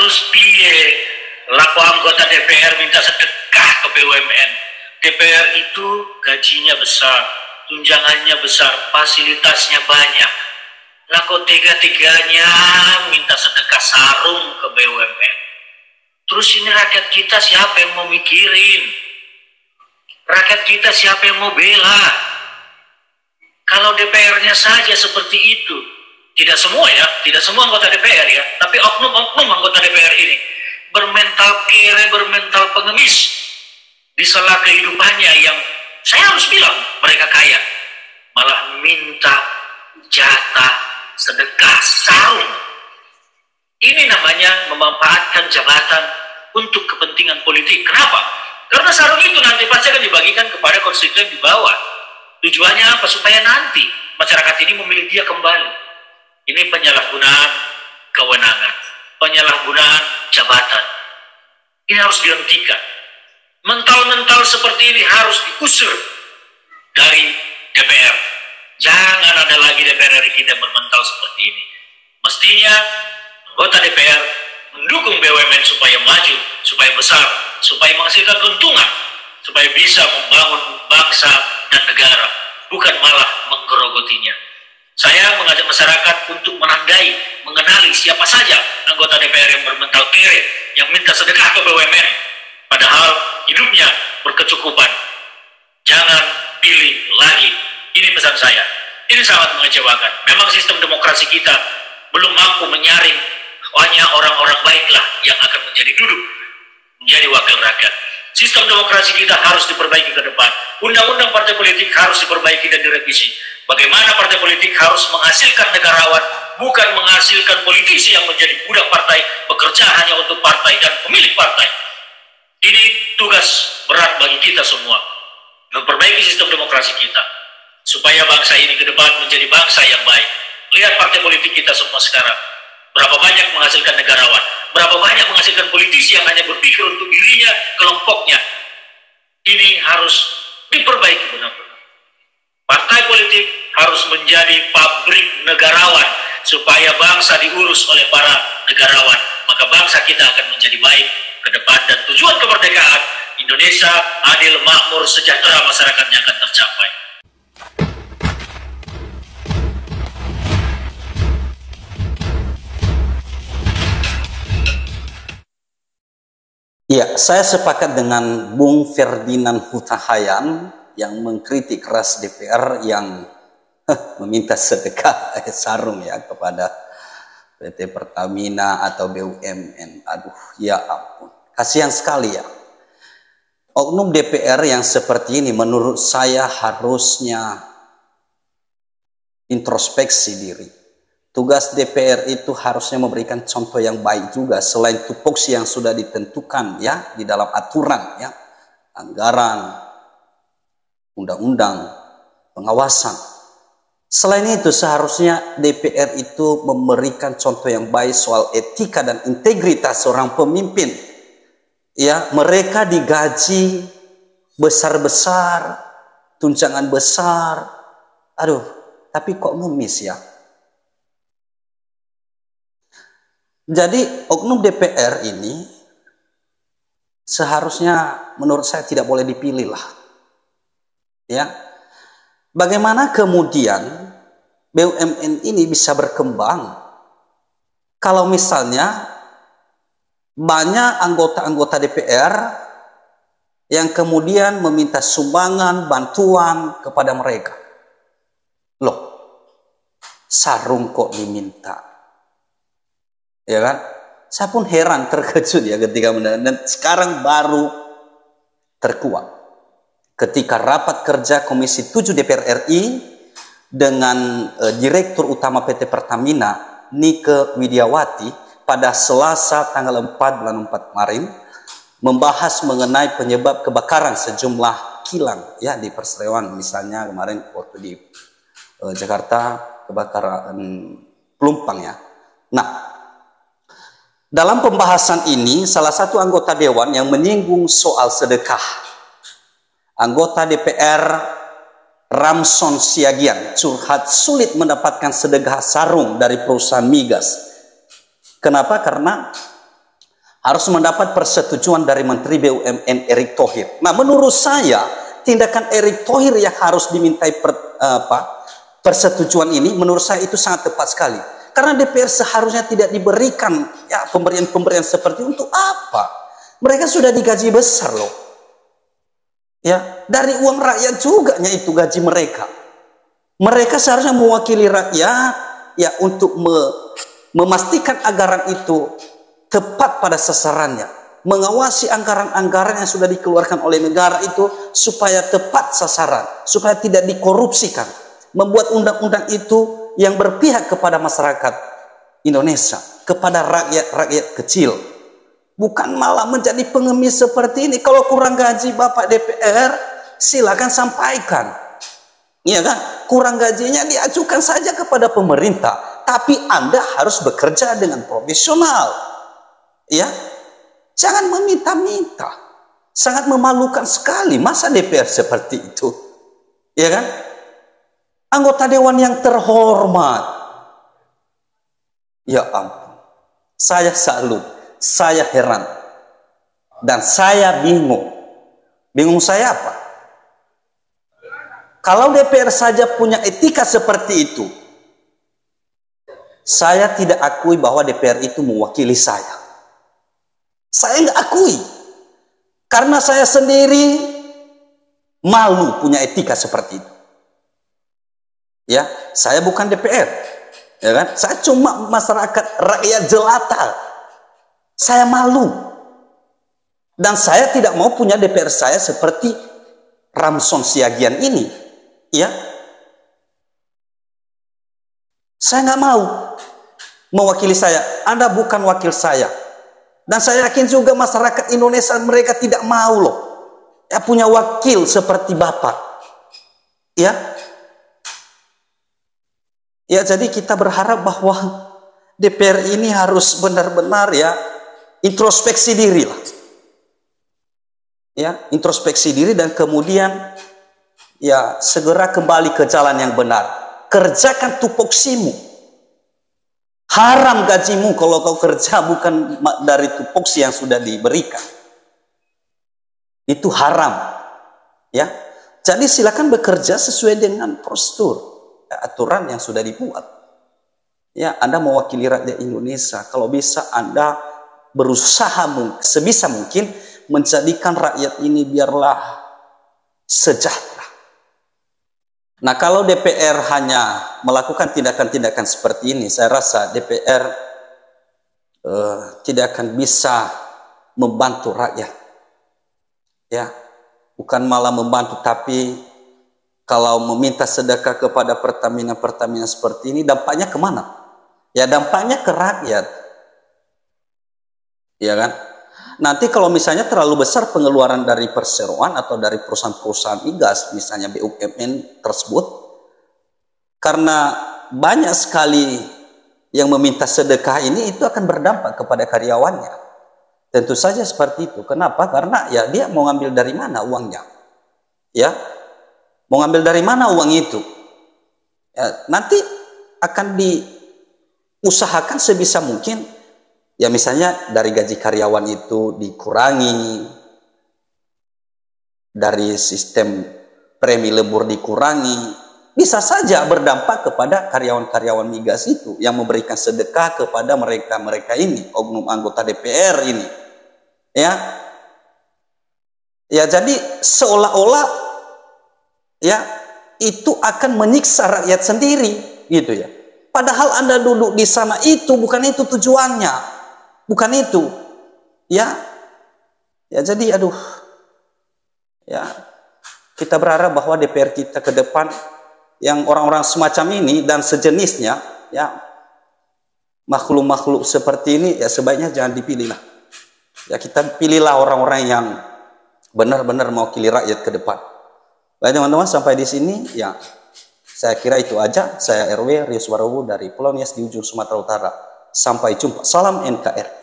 terus piye laku anggota DPR minta sedekah ke BUMN. DPR itu gajinya besar, tunjangannya besar, fasilitasnya banyak. Lah kok tega-teganya minta sedekah sarung ke BUMN. Terus ini rakyat kita siapa yang mau mikirin? Rakyat kita siapa yang mau bela? Kalau DPR-nya saja seperti itu, tidak semua ya, tidak semua anggota DPR ya, tapi oknum-oknum anggota DPR ini bermental kere, bermental pengemis di sela kehidupannya yang saya harus bilang mereka kaya, malah minta jatah sedekah sarung. Ini namanya memanfaatkan jabatan untuk kepentingan politik. Kenapa? Karena sarung itu nanti pasti akan dibagikan kepada konstituen di bawah. Tujuannya apa? Supaya nanti masyarakat ini memilih dia kembali. Ini penyalahgunaan kewenangan, penyalahgunaan jabatan. Ini harus dihentikan. Mental-mental seperti ini harus diusir dari DPR. Jangan ada lagi DPR RI kita bermental seperti ini. Mestinya anggota DPR mendukung BUMN supaya maju, supaya besar, supaya menghasilkan keuntungan, supaya bisa membangun bangsa dan negara, bukan malah menggerogotinya. Saya mengajak masyarakat untuk mengenali siapa saja anggota DPR yang bermental kere, yang minta sedekah ke BUMN, padahal hidupnya berkecukupan. Jangan pilih lagi. Ini pesan saya. Ini sangat mengecewakan. Memang sistem demokrasi kita belum mampu menyaring hanya orang-orang baiklah yang akan menjadi wakil rakyat. Sistem demokrasi kita harus diperbaiki ke depan. Undang-undang partai politik harus diperbaiki dan direvisi. Bagaimana partai politik harus menghasilkan negarawan, bukan menghasilkan politisi yang menjadi budak partai, bekerja hanya untuk partai dan pemilik partai. Ini tugas berat bagi kita semua, memperbaiki sistem demokrasi kita, supaya bangsa ini ke depan menjadi bangsa yang baik. Lihat partai politik kita semua sekarang, berapa banyak menghasilkan negarawan, berapa banyak menghasilkan politisi yang hanya berpikir untuk dirinya, kelompoknya. Ini harus diperbaiki benar-benar. Partai politik harus menjadi pabrik negarawan, supaya bangsa diurus oleh para negarawan. Maka bangsa kita akan menjadi baik ke depan, dan tujuan kemerdekaan Indonesia adil, makmur, sejahtera, masyarakatnya akan tercapai. Ya, saya sepakat dengan Bung Ferdinand Huta Hayan yang mengkritik keras DPR yang meminta sedekah sarung ya kepada PT Pertamina atau BUMN. Aduh, ya ampun. Kasihan sekali ya. Oknum DPR yang seperti ini menurut saya harusnya introspeksi diri. Tugas DPR itu harusnya memberikan contoh yang baik juga, selain tupoksi yang sudah ditentukan ya di dalam aturan ya, anggaran, undang-undang, pengawasan. Selain itu seharusnya DPR itu memberikan contoh yang baik soal etika dan integritas seorang pemimpin. Ya, mereka digaji besar-besar, tunjangan besar. Aduh, tapi kok ngemis ya? Jadi oknum DPR ini seharusnya menurut saya tidak boleh dipilih lah. Ya. Bagaimana kemudian BUMN ini bisa berkembang kalau misalnya banyak anggota-anggota DPR yang kemudian meminta sumbangan, bantuan kepada mereka. Loh, sarung kok diminta? Ya kan? Saya pun heran, terkejut ya ketika mendengar, dan sekarang baru terkuak ketika rapat kerja Komisi 7 DPR RI dengan Direktur Utama PT Pertamina Nike Widiawati pada Selasa tanggal 4 bulan 4 kemarin membahas mengenai penyebab kebakaran sejumlah kilang ya di perseroan, misalnya kemarin waktu di Jakarta kebakaran pelumpang ya. Nah, dalam pembahasan ini, salah satu anggota Dewan yang menyinggung soal sedekah, anggota DPR Ramson Siagian curhat sulit mendapatkan sedekah sarung dari perusahaan migas. Kenapa? Karena harus mendapat persetujuan dari Menteri BUMN Erick Thohir. Nah, menurut saya tindakan Erick Thohir yang harus dimintai persetujuan ini menurut saya itu sangat tepat sekali. Karena DPR seharusnya tidak diberikan ya pemberian-pemberian seperti untuk apa? Mereka sudah digaji besar loh. Ya, dari uang rakyat juga itu gaji mereka. Mereka seharusnya mewakili rakyat ya untuk memastikan anggaran itu tepat pada sasarannya, mengawasi anggaran-anggaran yang sudah dikeluarkan oleh negara itu supaya tepat sasaran, supaya tidak dikorupsikan, membuat undang-undang itu yang berpihak kepada masyarakat Indonesia, kepada rakyat-rakyat kecil, bukan malah menjadi pengemis seperti ini. Kalau kurang gaji Bapak DPR, silakan sampaikan, iya kan? Kurang gajinya diajukan saja kepada pemerintah, tapi Anda harus bekerja dengan profesional. Ya, jangan meminta-minta. Sangat memalukan sekali masa DPR seperti itu. Ya kan? Anggota dewan yang terhormat. Ya ampun. Saya salut, saya heran. Dan saya bingung. Bingung saya apa? Kalau DPR saja punya etika seperti itu, saya tidak akui bahwa DPR itu mewakili saya. Saya nggak akui, karena saya sendiri malu punya etika seperti itu. Ya, saya bukan DPR, ya kan? Saya cuma masyarakat rakyat jelata. Saya malu, dan saya tidak mau punya DPR saya seperti Ramson Siagian ini, ya. Saya nggak mau mewakili saya. Anda bukan wakil saya. Dan saya yakin juga masyarakat Indonesia mereka tidak mau loh ya punya wakil seperti Bapak. Ya. Ya, jadi kita berharap bahwa DPR ini harus benar-benar ya introspeksi diri lah. Ya, introspeksi diri dan kemudian ya segera kembali ke jalan yang benar. Kerjakan tupoksimu. Haram gajimu kalau kau kerja bukan dari tupoksi yang sudah diberikan. Itu haram. Ya. Jadi silakan bekerja sesuai dengan prosedur, aturan yang sudah dibuat. Ya, Anda mewakili rakyat Indonesia. Kalau bisa Anda berusaha sebisa mungkin menjadikan rakyat ini biarlah sejahtera. Nah, kalau DPR hanya melakukan tindakan-tindakan seperti ini, saya rasa DPR tidak akan bisa membantu rakyat. Ya, bukan malah membantu, tapi kalau meminta sedekah kepada Pertamina seperti ini, dampaknya kemana? Ya, dampaknya ke rakyat. Ya kan? Nanti kalau misalnya terlalu besar pengeluaran dari perseroan atau dari perusahaan-perusahaan migas, misalnya BUMN tersebut, karena banyak sekali yang meminta sedekah ini, itu akan berdampak kepada karyawannya. Tentu saja seperti itu. Kenapa? Karena ya dia mau ngambil dari mana uangnya? Ya, mau ngambil dari mana uang itu? Ya, nanti akan diusahakan sebisa mungkin. Ya, misalnya dari gaji karyawan itu dikurangi, dari sistem premi lembur dikurangi, bisa saja berdampak kepada karyawan-karyawan migas itu yang memberikan sedekah kepada mereka ini, oknum anggota DPR ini. Ya, jadi seolah-olah ya itu akan menyiksa rakyat sendiri, gitu ya. Padahal Anda duduk di sana itu bukan itu tujuannya. Bukan itu, ya jadi aduh, ya kita berharap bahwa DPR kita ke depan yang orang-orang semacam ini dan sejenisnya, ya makhluk-makhluk seperti ini, ya sebaiknya jangan dipilih lah. Ya kita pilihlah orang-orang yang benar-benar mewakili rakyat ke depan. Baik teman-teman, sampai di sini ya saya kira itu aja. Saya RW Rius Warowo dari Pulau Nias di ujung Sumatera Utara. Sampai jumpa. Salam NKR.